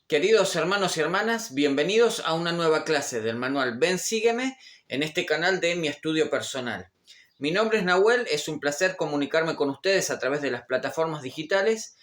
Queridos hermanos y hermanas, bienvenidos a una nueva clase del manual Ven Sígueme en este canal de Mi Estudio Personal. Mi nombre es Nahuel, es un placer comunicarme con ustedes a través de las plataformas digitales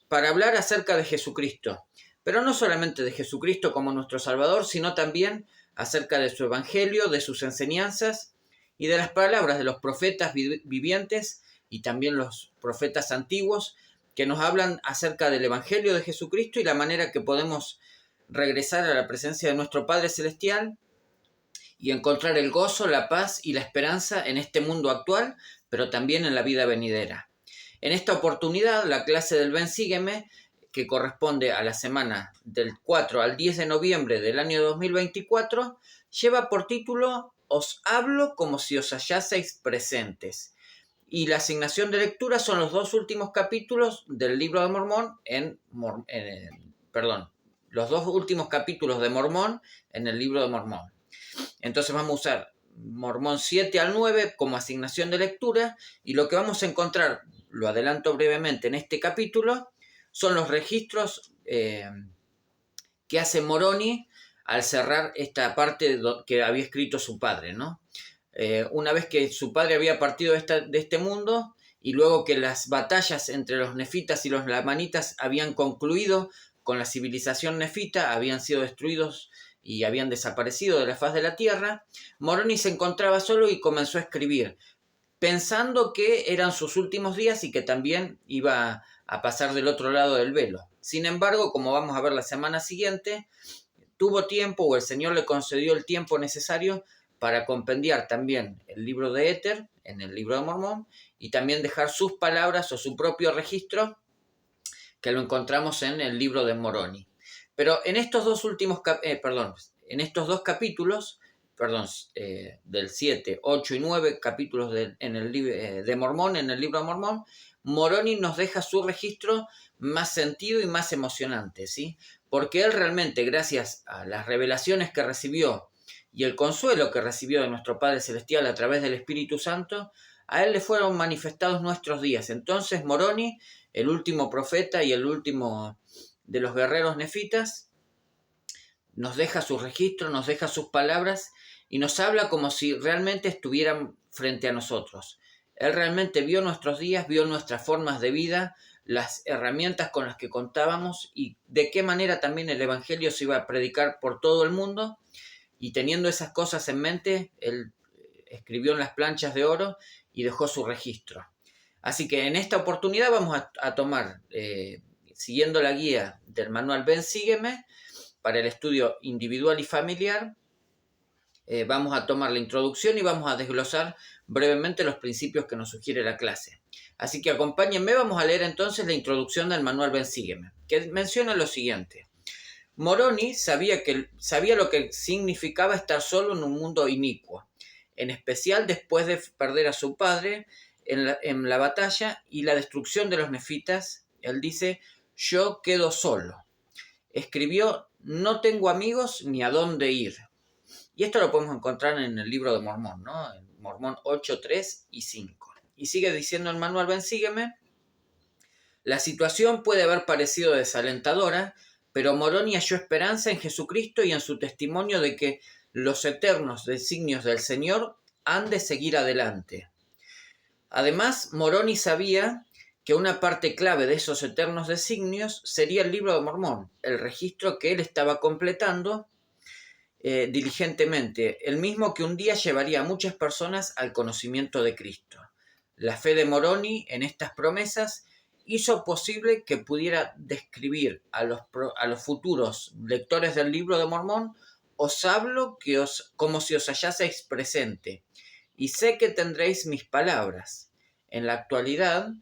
para hablar acerca de Jesucristo, pero no solamente de Jesucristo como nuestro Salvador, sino también acerca de su Evangelio, de sus enseñanzas y de las palabras de los profetas vivientes y también los profetas antiguos que nos hablan acerca del Evangelio de Jesucristo y la manera que podemos regresar a la presencia de nuestro Padre Celestial y encontrar el gozo, la paz y la esperanza en este mundo actual, pero también en la vida venidera. En esta oportunidad, la clase del Ven Sígueme, que corresponde a la semana del 4 al 10 de noviembre del año 2024, lleva por título Os hablo como si os hallaseis presentes. Y la asignación de lectura son los dos últimos capítulos del libro de Mormón los dos últimos capítulos de Mormón en el libro de Mormón. Entonces vamos a usar Mormón 7 al 9 como asignación de lectura y lo que vamos a encontrar, lo adelanto brevemente en este capítulo, son los registros que hace Moroni al cerrar esta parte que había escrito su padre, ¿no? Una vez que su padre había partido de este mundo y luego que las batallas entre los nefitas y los lamanitas habían concluido con la civilización nefita, habían sido destruidos y habían desaparecido de la faz de la tierra, Moroni se encontraba solo y comenzó a escribir, pensando que eran sus últimos días y que también iba a pasar del otro lado del velo. Sin embargo, como vamos a ver la semana siguiente, tuvo tiempo o el Señor le concedió el tiempo necesario para compendiar también el libro de Éter en el libro de Mormón y también dejar sus palabras o su propio registro que lo encontramos en el libro de Moroni. Pero en estos dos últimos en estos dos capítulos, del 7, 8 y 9 capítulos de Mormón, en el libro de Mormón, Moroni nos deja su registro más sentido y más emocionante, ¿sí? Porque él realmente, gracias a las revelaciones que recibió y el consuelo que recibió de nuestro Padre Celestial a través del Espíritu Santo, a él le fueron manifestados nuestros días. Entonces Moroni, el último profeta y el último de los guerreros nefitas, nos deja su registro, nos deja sus palabras y nos habla como si realmente estuvieran frente a nosotros. Él realmente vio nuestros días, vio nuestras formas de vida, las herramientas con las que contábamos y de qué manera también el Evangelio se iba a predicar por todo el mundo. Y teniendo esas cosas en mente, él escribió en las planchas de oro y dejó su registro. Así que en esta oportunidad vamos a tomar, siguiendo la guía del manual Ven Sígueme, para el estudio individual y familiar, vamos a tomar la introducción y vamos a desglosar brevemente los principios que nos sugiere la clase. Así que acompáñenme, vamos a leer entonces la introducción del manual Ven Sígueme, que menciona lo siguiente. Moroni sabía lo que significaba estar solo en un mundo inicuo, en especial después de perder a su padre en la batalla y la destrucción de los nefitas. Él dice, yo quedo solo. Escribió, no tengo amigos ni a dónde ir. Y esto lo podemos encontrar en el libro de Mormón, ¿no? En Mormón 8, 3 y 5. Y sigue diciendo el manual Ven Sígueme, la situación puede haber parecido desalentadora, pero Moroni halló esperanza en Jesucristo y en su testimonio de que los eternos designios del Señor han de seguir adelante. Además, Moroni sabía que una parte clave de esos eternos designios sería el libro de Mormón, el registro que él estaba completando diligentemente, el mismo que un día llevaría a muchas personas al conocimiento de Cristo. La fe de Moroni en estas promesas hizo posible que pudiera describir a los futuros lectores del libro de Mormón, os hablo como si os hallaseis presente, y sé que tendréis mis palabras. En la actualidad,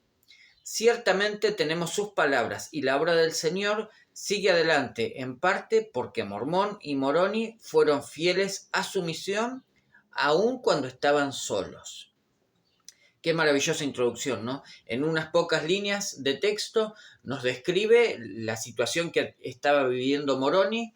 ciertamente tenemos sus palabras y la obra del Señor sigue adelante, en parte porque Mormón y Moroni fueron fieles a su misión, aun cuando estaban solos. Qué maravillosa introducción, ¿no? En unas pocas líneas de texto nos describe la situación que estaba viviendo Moroni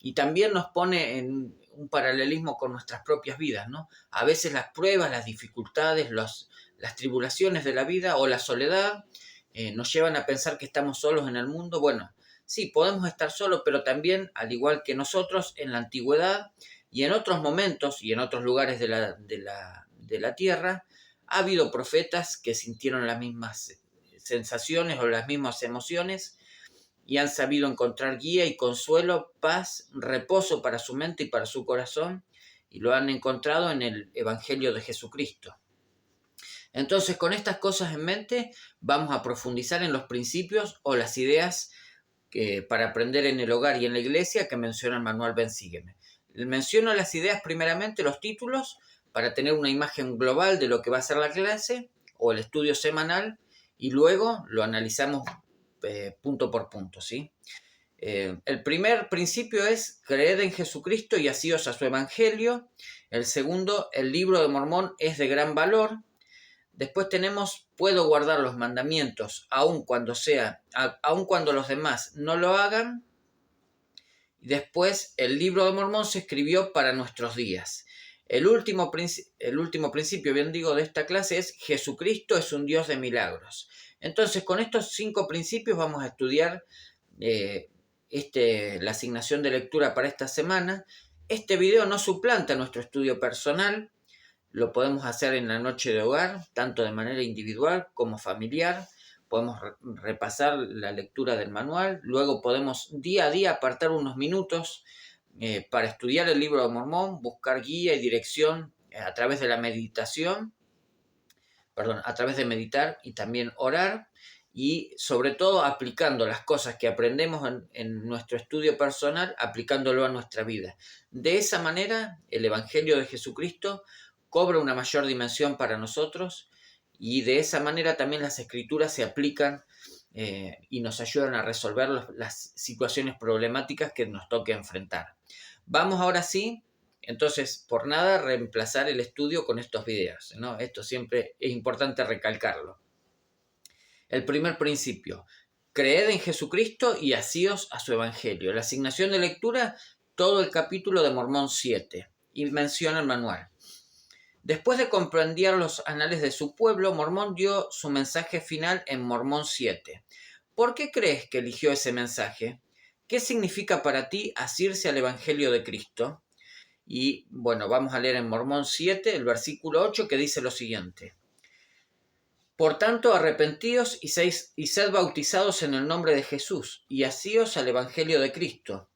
y también nos pone en un paralelismo con nuestras propias vidas, ¿no? A veces las pruebas, las dificultades, las tribulaciones de la vida o la soledad nos llevan a pensar que estamos solos en el mundo. Bueno, Sí, podemos estar solos, pero también, al igual que nosotros, en la antigüedad y en otros momentos y en otros lugares de la tierra, ha habido profetas que sintieron las mismas sensaciones o las mismas emociones y han sabido encontrar guía y consuelo, paz, reposo para su mente y para su corazón, y lo han encontrado en el Evangelio de Jesucristo. Entonces, con estas cosas en mente, vamos a profundizar en los principios o las ideas para aprender en el hogar y en la iglesia que menciona el manual Ven Sígueme. Menciono las ideas primeramente, los títulos, para tener una imagen global de lo que va a ser la clase o el estudio semanal, y luego lo analizamos punto por punto, ¿sí? El primer principio es creed en Jesucristo y asíos a su evangelio. El segundo, el libro de Mormón es de gran valor. Después tenemos, puedo guardar los mandamientos aun cuando los demás no lo hagan. Y después, el libro de Mormón se escribió para nuestros días. El último principio, bien digo, de esta clase es Jesucristo es un Dios de milagros. Entonces, con estos 5 principios vamos a estudiar la asignación de lectura para esta semana. Este video no suplanta nuestro estudio personal. Lo podemos hacer en la noche de hogar, tanto de manera individual como familiar. Podemos repasar la lectura del manual. Luego podemos día a día apartar unos minutos para estudiar el libro de Mormón, buscar guía y dirección a través de la meditación, a través de meditar y también orar, y sobre todo aplicando las cosas que aprendemos en nuestro estudio personal, aplicándolo a nuestra vida. De esa manera, el Evangelio de Jesucristo cobra una mayor dimensión para nosotros, y de esa manera también las escrituras se aplican y nos ayudan a resolver las situaciones problemáticas que nos toque enfrentar. Vamos ahora sí, entonces, por nada reemplazar el estudio con estos videos, ¿no? Esto siempre es importante recalcarlo. El primer principio, creed en Jesucristo y asíos a su evangelio. La asignación de lectura, todo el capítulo de Mormón 7, y menciona el manual. Después de comprender los anales de su pueblo, Mormón dio su mensaje final en Mormón 7. ¿Por qué crees que eligió ese mensaje? ¿Qué significa para ti asirse al Evangelio de Cristo? Y bueno, vamos a leer en Mormón 7, el versículo 8, que dice lo siguiente. Por tanto, arrepentíos y sed bautizados en el nombre de Jesús, y asíos al Evangelio de Cristo,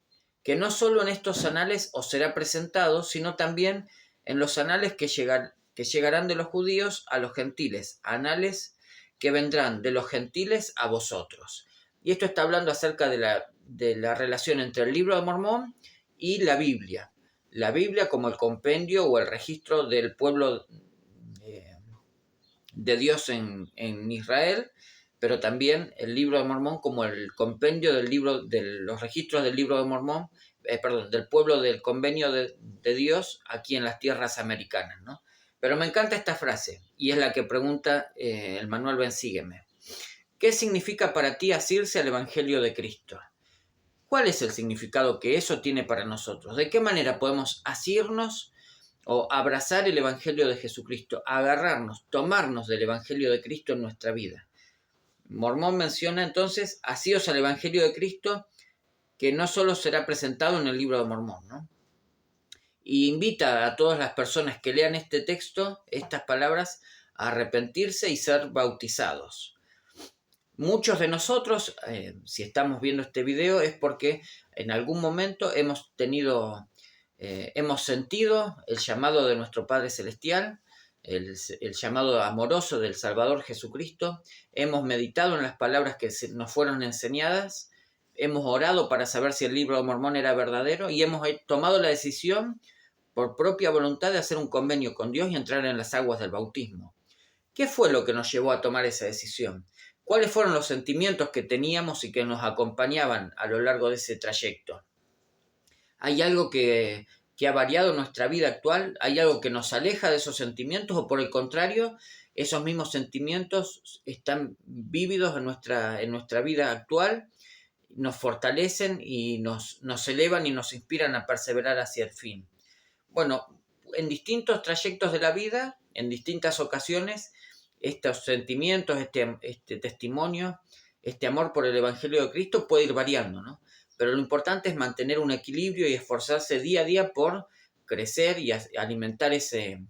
que no solo en estos anales os será presentado, sino también en los anales que llegarán de los judíos a los gentiles, anales que vendrán de los gentiles a vosotros. Y esto está hablando acerca de la relación entre el libro de Mormón y la Biblia. La Biblia como el compendio o el registro del pueblo de Dios en Israel, pero también el libro de Mormón como el compendio de los registros del libro de Mormón, del pueblo del convenio de Dios aquí en las tierras americanas, ¿no? Pero me encanta esta frase, y es la que pregunta el manual Ven Sígueme. ¿Qué significa para ti asirse al Evangelio de Cristo? ¿Cuál es el significado que eso tiene para nosotros? ¿De qué manera podemos asirnos o abrazar el Evangelio de Jesucristo, agarrarnos, tomarnos del Evangelio de Cristo en nuestra vida? Mormón menciona entonces, asíos al Evangelio de Cristo, que no solo será presentado en el libro de Mormón, ¿no? Y invita a todas las personas que lean este texto, estas palabras, a arrepentirse y ser bautizados. Muchos de nosotros, si estamos viendo este video, es porque en algún momento hemos sentido el llamado de nuestro Padre Celestial, el llamado amoroso del Salvador Jesucristo. Hemos meditado en las palabras que nos fueron enseñadas, hemos orado para saber si el libro de Mormón era verdadero, y hemos tomado la decisión por propia voluntad de hacer un convenio con Dios y entrar en las aguas del bautismo. ¿Qué fue lo que nos llevó a tomar esa decisión? ¿Cuáles fueron los sentimientos que teníamos y que nos acompañaban a lo largo de ese trayecto? ¿Hay algo que ha variado en nuestra vida actual? ¿Hay algo que nos aleja de esos sentimientos? ¿O por el contrario, esos mismos sentimientos están vívidos en nuestra vida actual, nos fortalecen y nos elevan y nos inspiran a perseverar hacia el fin? Bueno, en distintos trayectos de la vida, en distintas ocasiones, estos sentimientos, este testimonio, este amor por el Evangelio de Cristo puede ir variando, ¿no? Pero lo importante es mantener un equilibrio y esforzarse día a día por crecer y alimentar ese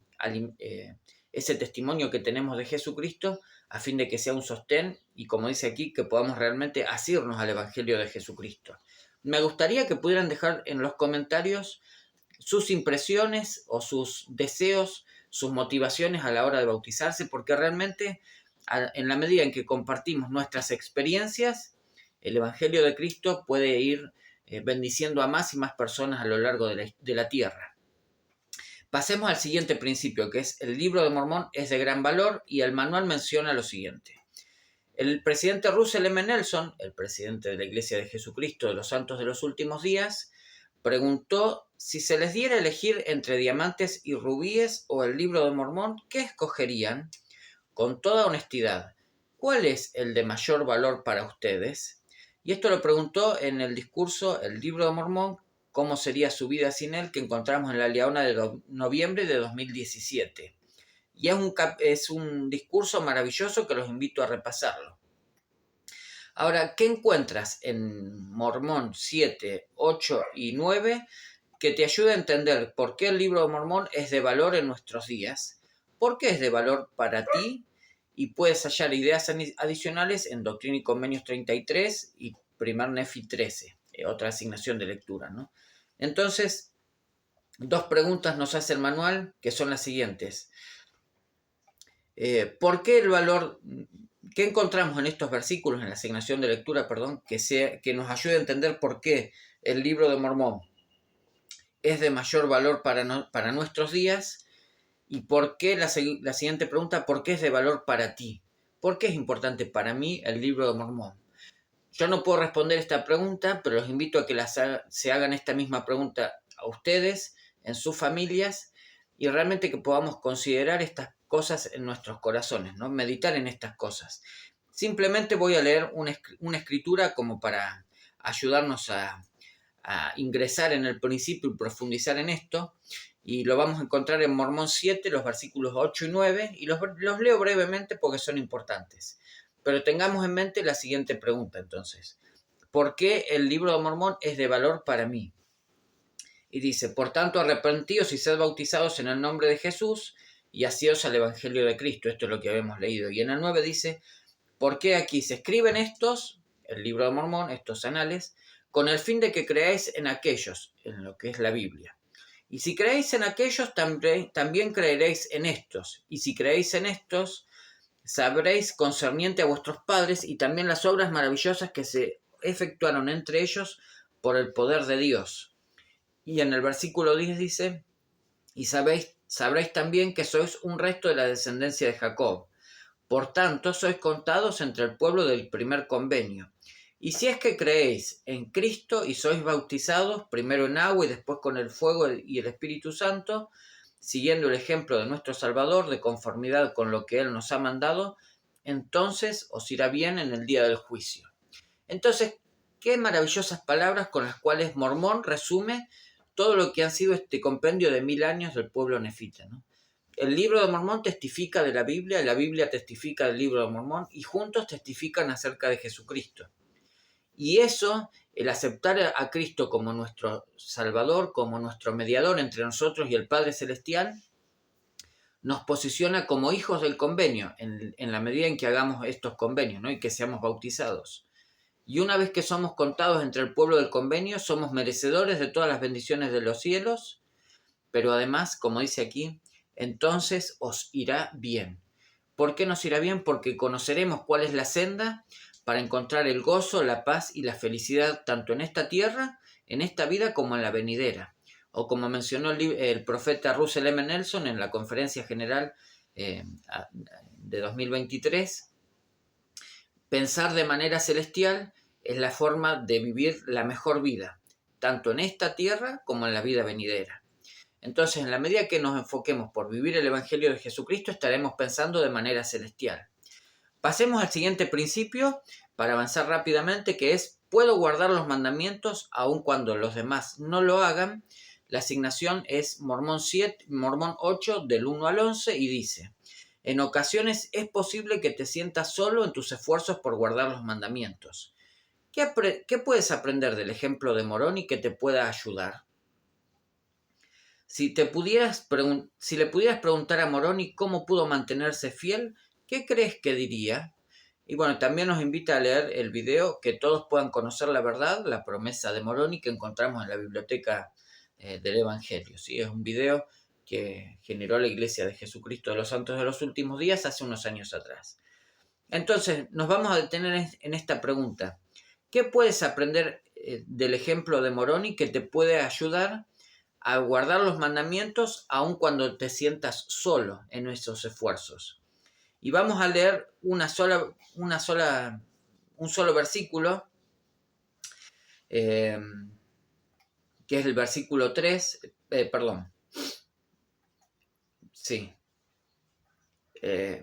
testimonio que tenemos de Jesucristo, a fin de que sea un sostén y, como dice aquí, que podamos realmente asirnos al Evangelio de Jesucristo. Me gustaría que pudieran dejar en los comentarios sus impresiones o sus deseos, sus motivaciones a la hora de bautizarse, porque realmente en la medida en que compartimos nuestras experiencias, el Evangelio de Cristo puede ir bendiciendo a más y más personas a lo largo de la tierra. Pasemos al siguiente principio, que es el libro de Mormón es de gran valor, y el manual menciona lo siguiente. El presidente Russell M. Nelson, el presidente de la Iglesia de Jesucristo de los Santos de los Últimos Días, preguntó: si se les diera a elegir entre diamantes y rubíes o el libro de Mormón, ¿qué escogerían? Con toda honestidad, ¿cuál es el de mayor valor para ustedes? Y esto lo preguntó en el discurso El libro de Mormón, ¿cómo sería su vida sin él?, que encontramos en la Liaona de noviembre de 2017. Y es un discurso maravilloso que los invito a repasarlo. Ahora, ¿qué encuentras en Mormón 7, 8 y 9 que te ayuda a entender por qué el libro de Mormón es de valor en nuestros días? ¿Por qué es de valor para ti? Y puedes hallar ideas adicionales en Doctrina y Convenios 33 y Primer Nefi 13, otra asignación de lectura, ¿no? Entonces, dos preguntas nos hace el manual, que son las siguientes. ¿Por qué el valor? ¿Qué encontramos en estos versículos, en la asignación de lectura, que nos ayude a entender por qué el libro de Mormón es de mayor valor para nuestros días? Y por qué la siguiente pregunta, ¿por qué es de valor para ti? ¿Por qué es importante para mí el libro de Mormón? Yo no puedo responder esta pregunta, pero los invito a que se hagan esta misma pregunta a ustedes, en sus familias, y realmente que podamos considerar estas cosas en nuestros corazones, ¿no? Meditar en estas cosas. Simplemente voy a leer una escritura como para ayudarnos a ingresar en el principio y profundizar en esto, y lo vamos a encontrar en Mormón 7, los versículos 8 y 9, y los leo brevemente porque son importantes. Pero tengamos en mente la siguiente pregunta, entonces. ¿Por qué el libro de Mormón es de valor para mí? Y dice: por tanto, arrepentíos y sed bautizados en el nombre de Jesús, y hacíos al Evangelio de Cristo. Esto es lo que habíamos leído. Y en el 9 dice: ¿por qué aquí se escriben estos, el libro de Mormón, estos anales, con el fin de que creáis en aquellos, en lo que es la Biblia? Y si creéis en aquellos, también creeréis en estos. Y si creéis en estos, sabréis concerniente a vuestros padres y también las obras maravillosas que se efectuaron entre ellos por el poder de Dios. Y en el versículo 10 dice: y sabréis también que sois un resto de la descendencia de Jacob. Por tanto, sois contados entre el pueblo del primer convenio. Y si es que creéis en Cristo y sois bautizados, primero en agua y después con el fuego y el Espíritu Santo, siguiendo el ejemplo de nuestro Salvador, de conformidad con lo que Él nos ha mandado, entonces os irá bien en el día del juicio. Entonces, qué maravillosas palabras con las cuales Mormón resume todo lo que ha sido este compendio de 1000 años del pueblo nefita, ¿no? El libro de Mormón testifica de la Biblia testifica del libro de Mormón, y juntos testifican acerca de Jesucristo. Y eso, el aceptar a Cristo como nuestro Salvador, como nuestro mediador entre nosotros y el Padre Celestial, nos posiciona como hijos del convenio, en la medida en que hagamos estos convenios, ¿no? Y que seamos bautizados. Y una vez que somos contados entre el pueblo del convenio, somos merecedores de todas las bendiciones de los cielos, pero además, como dice aquí, entonces os irá bien. ¿Por qué nos irá bien? Porque conoceremos cuál es la senda para encontrar el gozo, la paz y la felicidad tanto en esta tierra, en esta vida, como en la venidera. O como mencionó el profeta Russell M. Nelson en la conferencia general de 2023, pensar de manera celestial es la forma de vivir la mejor vida, tanto en esta tierra como en la vida venidera. Entonces, en la medida que nos enfoquemos por vivir el Evangelio de Jesucristo, estaremos pensando de manera celestial. Pasemos al siguiente principio para avanzar rápidamente, que es: puedo guardar los mandamientos aun cuando los demás no lo hagan. La asignación es Mormón 8 del 1 al 11 y dice: En ocasiones es posible que te sientas solo en tus esfuerzos por guardar los mandamientos. ¿Qué puedes aprender del ejemplo de Moroni que te pueda ayudar? Si le pudieras preguntar a Moroni cómo pudo mantenerse fiel, ¿qué crees que diría? Y bueno, también nos invita a leer el video Que todos puedan conocer la verdad, la promesa de Moroni, que encontramos en la biblioteca del Evangelio. ¿Sí? Es un video que generó la Iglesia de Jesucristo de los Santos de los Últimos Días hace unos años atrás. Entonces, nos vamos a detener en esta pregunta. ¿Qué puedes aprender del ejemplo de Moroni que te puede ayudar a guardar los mandamientos aun cuando te sientas solo en esos esfuerzos? Y vamos a leer un solo versículo, que es el versículo 3,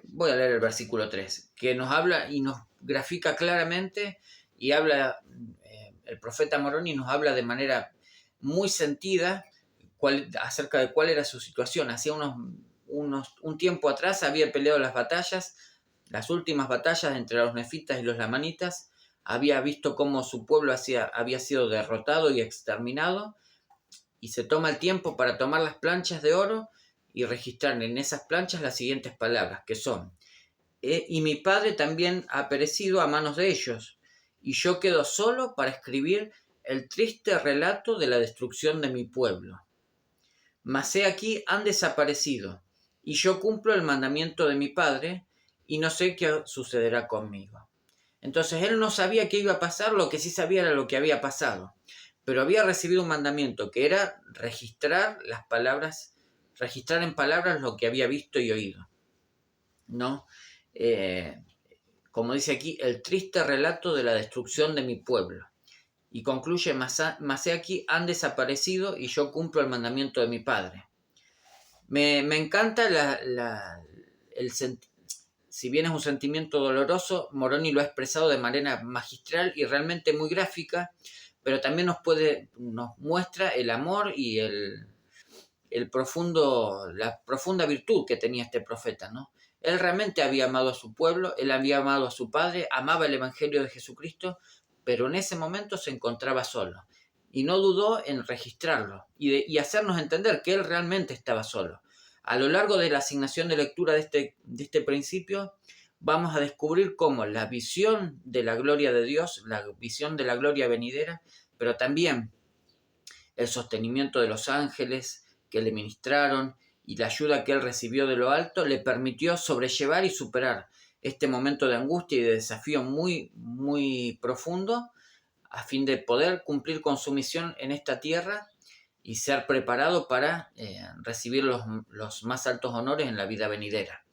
voy a leer el versículo 3, que nos habla y nos grafica claramente y habla, el profeta Moroni nos habla de manera muy sentida acerca de cuál era su situación. Hacía un tiempo atrás había peleado las últimas batallas entre los nefitas y los lamanitas, había visto cómo su pueblo había sido derrotado y exterminado, y se toma el tiempo para tomar las planchas de oro y registrar en esas planchas las siguientes palabras, que son: y mi padre también ha perecido a manos de ellos, y yo quedo solo para escribir el triste relato de la destrucción de mi pueblo. Mas he aquí han desaparecido, y yo cumplo el mandamiento de mi padre, y no sé qué sucederá conmigo. Entonces él no sabía qué iba a pasar, lo que sí sabía era lo que había pasado, pero había recibido un mandamiento que era registrar en palabras lo que había visto y oído, ¿no? Como dice aquí, el triste relato de la destrucción de mi pueblo. Y concluye: mas he aquí han desaparecido y yo cumplo el mandamiento de mi padre. Me encanta si bien es un sentimiento doloroso, Moroni lo ha expresado de manera magistral y realmente muy gráfica, pero también nos muestra el amor y la profunda virtud que tenía este profeta, ¿no? Él realmente había amado a su pueblo, él había amado a su padre, amaba el Evangelio de Jesucristo, pero en ese momento se encontraba solo y no dudó en registrarlo y hacernos entender que él realmente estaba solo. A lo largo de la asignación de lectura de este principio vamos a descubrir cómo la visión de la gloria de Dios, la visión de la gloria venidera, pero también el sostenimiento de los ángeles que le ministraron y la ayuda que él recibió de lo alto le permitió sobrellevar y superar este momento de angustia y de desafío muy, muy profundo, a fin de poder cumplir con su misión en esta tierra y ser preparado para recibir los más altos honores en la vida venidera.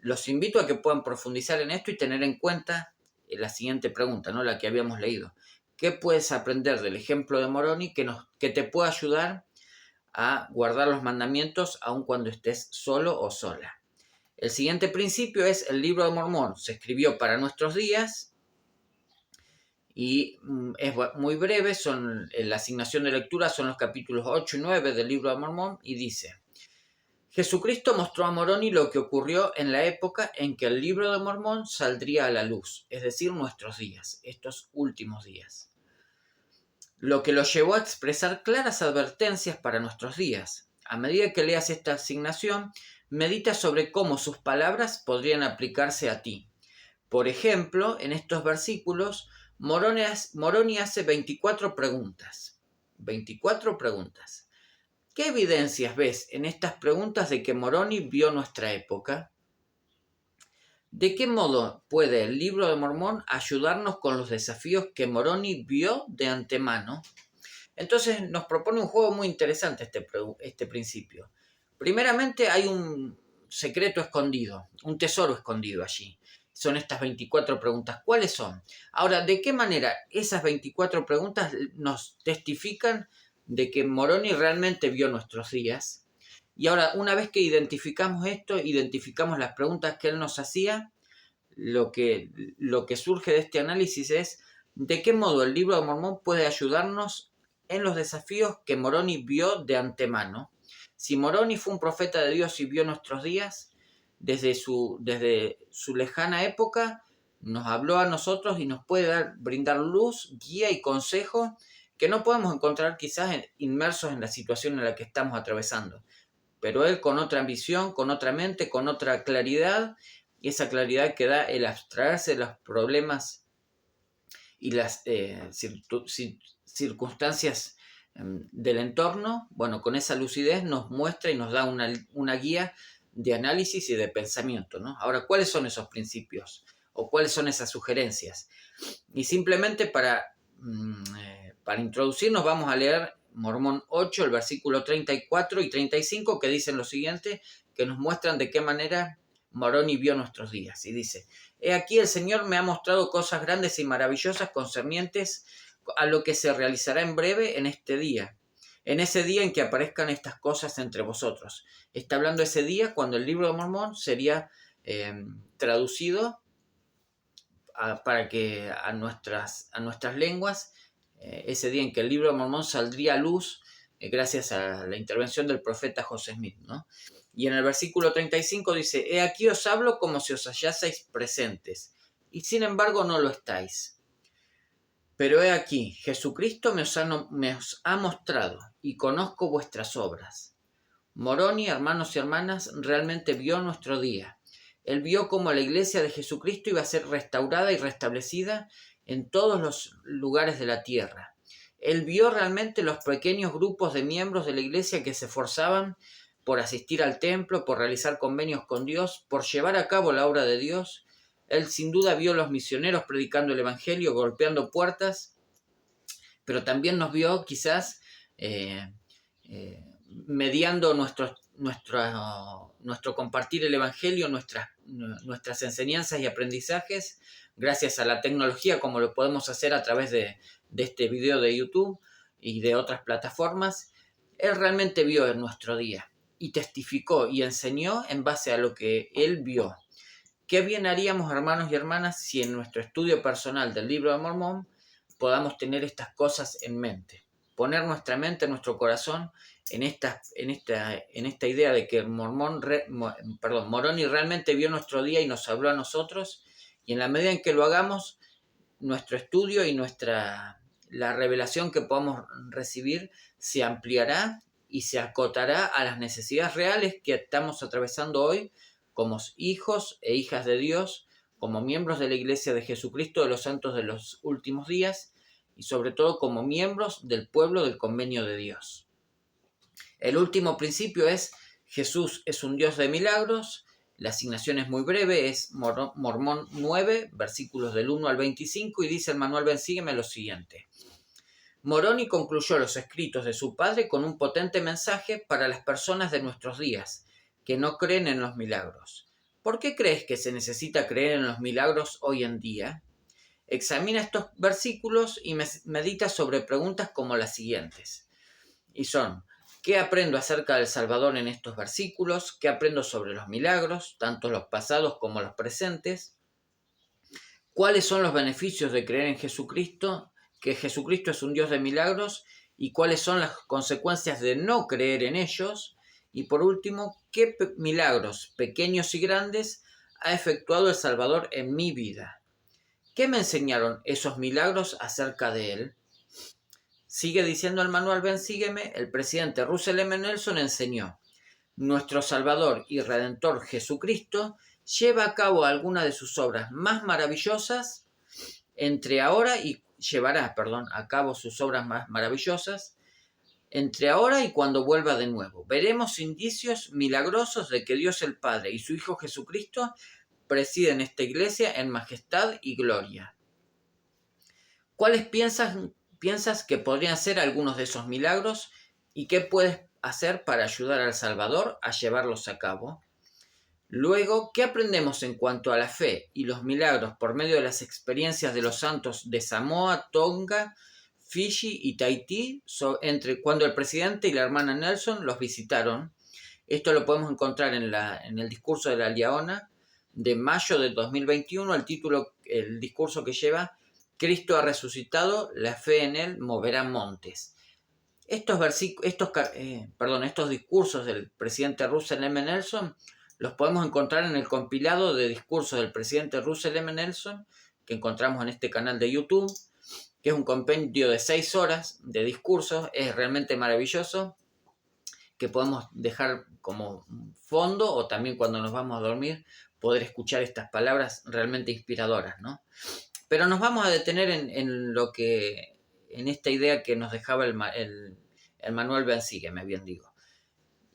Los invito a que puedan profundizar en esto y tener en cuenta la siguiente pregunta, ¿no? La que habíamos leído. ¿Qué puedes aprender del ejemplo de Moroni que te pueda ayudar a guardar los mandamientos aun cuando estés solo o sola? El siguiente principio es el libro de Mormón. Se escribió para nuestros días y es muy breve. La asignación de lectura son los capítulos 8 y 9 del libro de Mormón, y dice: Jesucristo mostró a Moroni lo que ocurrió en la época en que el libro de Mormón saldría a la luz, es decir, nuestros días, estos últimos días. Lo que lo llevó a expresar claras advertencias para nuestros días. A medida que leas esta asignación, medita sobre cómo sus palabras podrían aplicarse a ti. Por ejemplo, en estos versículos, Moroni hace 24 preguntas. 24 preguntas. ¿Qué evidencias ves en estas preguntas de que Moroni vio nuestra época? ¿De qué modo puede el libro de Mormón ayudarnos con los desafíos que Moroni vio de antemano? Entonces nos propone un juego muy interesante este principio. Primeramente hay un secreto escondido, un tesoro escondido allí. Son estas 24 preguntas. ¿Cuáles son? Ahora, ¿de qué manera esas 24 preguntas nos testifican de que Moroni realmente vio nuestros días? Y ahora, una vez que identificamos esto, identificamos las preguntas que él nos hacía, lo que surge de este análisis es de qué modo el libro de Mormón puede ayudarnos en los desafíos que Moroni vio de antemano. Si Moroni fue un profeta de Dios y vio nuestros días, desde su lejana época nos habló a nosotros y nos puede brindar luz, guía y consejo que no podemos encontrar quizás inmersos en la situación en la que estamos atravesando. Pero Él con otra ambición, con otra mente, con otra claridad, y esa claridad que da el abstraerse de los problemas y las circunstancias del entorno, bueno, con esa lucidez nos muestra y nos da una guía de análisis y de pensamiento, ¿no? Ahora, ¿cuáles son esos principios? ¿O cuáles son esas sugerencias? Y simplemente para introducirnos vamos a leer Mormón 8, el versículo 34 y 35, que dicen lo siguiente, que nos muestran de qué manera Moroni vio nuestros días. Y dice: he aquí el Señor me ha mostrado cosas grandes y maravillosas concernientes a lo que se realizará en breve en este día, en ese día en que aparezcan estas cosas entre vosotros. Está hablando ese día cuando el libro de Mormón sería traducido para que a nuestras lenguas, ese día en que el libro de Mormón saldría a luz gracias a la intervención del profeta José Smith, ¿no? Y en el versículo 35 dice: he aquí os hablo como si os hallaseis presentes, y sin embargo no lo estáis. Pero he aquí, Jesucristo me os ha mostrado, y conozco vuestras obras. Moroni, hermanos y hermanas, realmente vio nuestro día. Él vio cómo la iglesia de Jesucristo iba a ser restaurada y restablecida en todos los lugares de la tierra. Él vio realmente los pequeños grupos de miembros de la iglesia que se esforzaban por asistir al templo, por realizar convenios con Dios, por llevar a cabo la obra de Dios. Él sin duda vio los misioneros predicando el evangelio, golpeando puertas, pero también nos vio quizás mediando nuestro compartir el evangelio, nuestras enseñanzas y aprendizajes, gracias a la tecnología, como lo podemos hacer a través de este video de YouTube y de otras plataformas. Él realmente vio en nuestro día y testificó y enseñó en base a lo que él vio. ¿Qué bien haríamos, hermanos y hermanas, si en nuestro estudio personal del libro de Mormón podamos tener estas cosas en mente? Poner nuestra mente, nuestro corazón en esta idea de que Moroni realmente vio nuestro día y nos habló a nosotros, y en la medida en que lo hagamos, nuestro estudio y la revelación que podamos recibir se ampliará y se acotará a las necesidades reales que estamos atravesando hoy como hijos e hijas de Dios, como miembros de la Iglesia de Jesucristo de los Santos de los Últimos Días, y sobre todo como miembros del pueblo del convenio de Dios. El último principio es: Jesús es un Dios de milagros. La asignación es muy breve, es Mormón 9, versículos del 1 al 25, y dice el manual Ven Sígueme lo siguiente: Moroni concluyó los escritos de su padre con un potente mensaje para las personas de nuestros días que no creen en los milagros. ¿Por qué crees que se necesita creer en los milagros hoy en día? Examina estos versículos y medita sobre preguntas como las siguientes. Y son: ¿qué aprendo acerca del Salvador en estos versículos? ¿Qué aprendo sobre los milagros, tanto los pasados como los presentes? ¿Cuáles son los beneficios de creer en Jesucristo? ¿Que Jesucristo es un Dios de milagros? ¿Y cuáles son las consecuencias de no creer en ellos? Y por último, ¿qué milagros, pequeños y grandes, ha efectuado el Salvador en mi vida? ¿Qué me enseñaron esos milagros acerca de él? Sigue diciendo el manual Ven Sígueme, el presidente Russell M. Nelson enseñó: nuestro Salvador y Redentor Jesucristo lleva a cabo alguna de sus obras más maravillosas llevará a cabo sus obras más maravillosas entre ahora y cuando vuelva de nuevo. Veremos indicios milagrosos de que Dios el Padre y su Hijo Jesucristo presiden esta iglesia en majestad y gloria. ¿Cuáles piensas que podrían ser algunos de esos milagros y qué puedes hacer para ayudar al Salvador a llevarlos a cabo? Luego, ¿qué aprendemos en cuanto a la fe y los milagros por medio de las experiencias de los santos de Samoa, Tonga, Fiji y Tahití entre cuando el presidente y la hermana Nelson los visitaron? Esto lo podemos encontrar en el discurso de la Liaona de mayo de 2021, el discurso que lleva: Cristo ha resucitado, la fe en él moverá montes. Estos discursos del presidente Russell M. Nelson Los podemos encontrar en el compilado de discursos del presidente Russell M. Nelson, que encontramos en este canal de YouTube, que es un compendio de 6 horas de discursos. Es realmente maravilloso, que podemos dejar como fondo, o también cuando nos vamos a dormir poder escuchar estas palabras realmente inspiradoras, ¿no? Pero nos vamos a detener en esta idea que nos dejaba el Manuel Bensígueme, bien digo.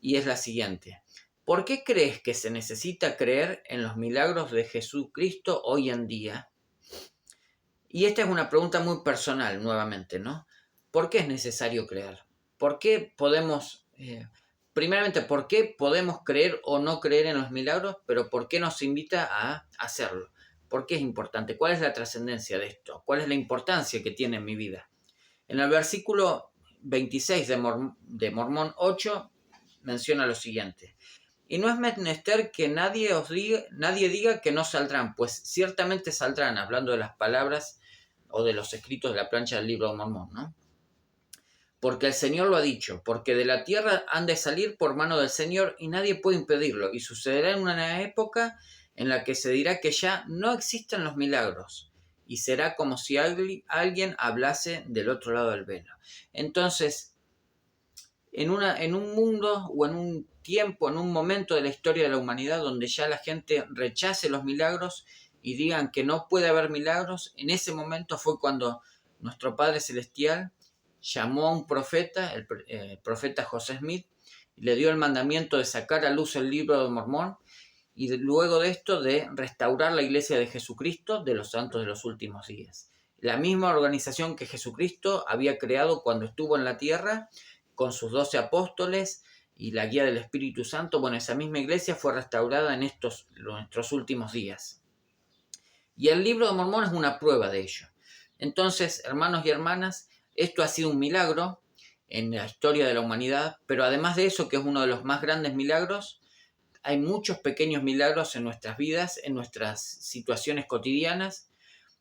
Y es la siguiente: ¿por qué crees que se necesita creer en los milagros de Jesucristo hoy en día? Y esta es una pregunta muy personal, nuevamente, ¿no? ¿Por qué es necesario creer? ¿Por qué podemos, primeramente, por qué podemos creer o no creer en los milagros, pero por qué nos invita a hacerlo? ¿Por qué es importante? ¿Cuál es la trascendencia de esto? ¿Cuál es la importancia que tiene en mi vida? En el versículo 26 de Mormón 8 menciona lo siguiente: y no es menester que nadie diga que no saldrán, pues ciertamente saldrán, hablando de las palabras o de los escritos de la plancha del libro de Mormón, ¿no? Porque el Señor lo ha dicho, porque de la tierra han de salir por mano del Señor y nadie puede impedirlo, y sucederá en una época en la que se dirá que ya no existen los milagros, y será como si alguien hablase del otro lado del velo. Entonces, en un mundo o en un tiempo, en un momento de la historia de la humanidad donde ya la gente rechace los milagros y digan que no puede haber milagros, en ese momento fue cuando nuestro Padre Celestial llamó a un profeta, el profeta José Smith, y le dio el mandamiento de sacar a luz el libro de Mormón, y luego de esto de restaurar la iglesia de Jesucristo de los santos de los últimos días. La misma organización que Jesucristo había creado cuando estuvo en la tierra, con sus 12 apóstoles y la guía del Espíritu Santo. Bueno, esa misma iglesia fue restaurada en nuestros últimos días. Y el libro de Mormón es una prueba de ello. Entonces, hermanos y hermanas, esto ha sido un milagro en la historia de la humanidad, pero además de eso, que es uno de los más grandes milagros, hay muchos pequeños milagros en nuestras vidas, en nuestras situaciones cotidianas,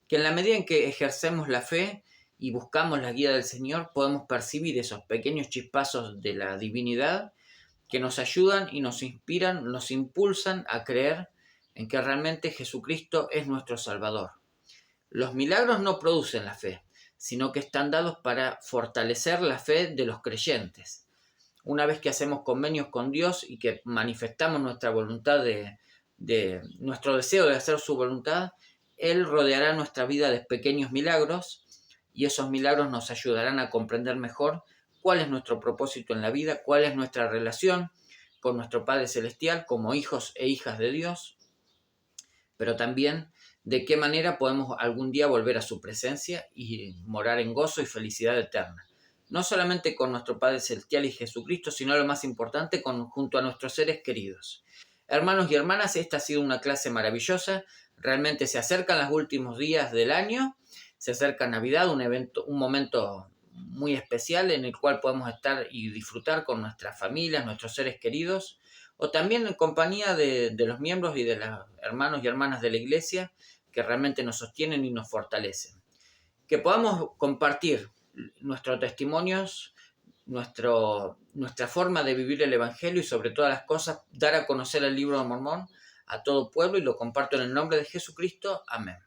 que en la medida en que ejercemos la fe y buscamos la guía del Señor, podemos percibir esos pequeños chispazos de la divinidad que nos ayudan y nos inspiran, nos impulsan a creer en que realmente Jesucristo es nuestro Salvador. Los milagros no producen la fe, sino que están dados para fortalecer la fe de los creyentes. Una vez que hacemos convenios con Dios y que manifestamos nuestra voluntad nuestro deseo de hacer su voluntad, Él rodeará nuestra vida de pequeños milagros, y esos milagros nos ayudarán a comprender mejor cuál es nuestro propósito en la vida, cuál es nuestra relación con nuestro Padre Celestial como hijos e hijas de Dios, pero también de qué manera podemos algún día volver a su presencia y morar en gozo y felicidad eterna. No solamente con nuestro Padre Celestial y Jesucristo, sino lo más importante, junto a nuestros seres queridos. Hermanos y hermanas, esta ha sido una clase maravillosa. Realmente se acercan los últimos días del año, se acerca Navidad, un momento muy especial en el cual podemos estar y disfrutar con nuestras familias, nuestros seres queridos, o también en compañía de los miembros y de los hermanos y hermanas de la iglesia que realmente nos sostienen y nos fortalecen. Que podamos compartir nuestros testimonios, nuestra forma de vivir el Evangelio, y sobre todas las cosas dar a conocer el libro de Mormón a todo pueblo, y lo comparto en el nombre de Jesucristo. Amén.